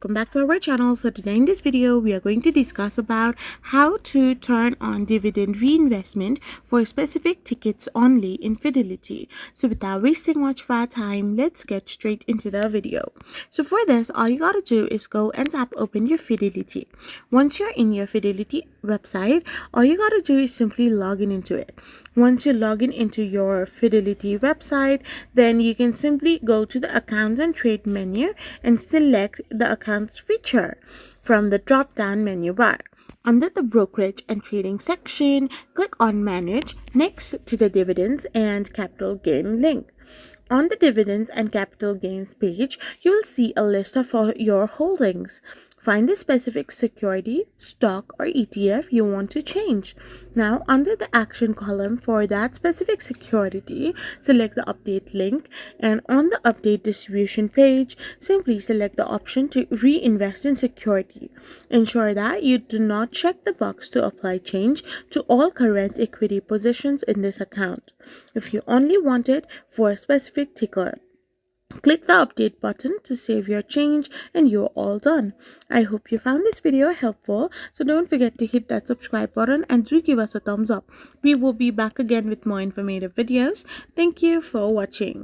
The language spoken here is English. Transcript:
welcome back to our channel. So today in this video we are going to discuss about how to turn on dividend reinvestment for specific tickets only in Fidelity. So without wasting much of our time, let's get straight into the video. So for this, all you gotta do is go and tap open your Fidelity. Once you're in your Fidelity website, all you gotta do is simply log in into it. Once you log in into your Fidelity website, then you can simply go to the accounts and trade menu and select the accounts feature from the drop down menu bar. Under the brokerage and trading section, click on manage next to the dividends and capital gain link. On the dividends and capital gains page, you will see a list of your holdings. Find the specific security, stock, or ETF you want to change. Now, under the action column for that specific security, select the update link, and on the update distribution page, simply select the option to reinvest in security. Ensure that you do not check the box to apply change to all current equity positions in this account. If you only want it for a specific ticker, click the update button to save your change and you're all done. I hope you found this video helpful, so don't forget to hit that subscribe button and do give us a thumbs up. We will be back again with more informative videos. Thank you for watching.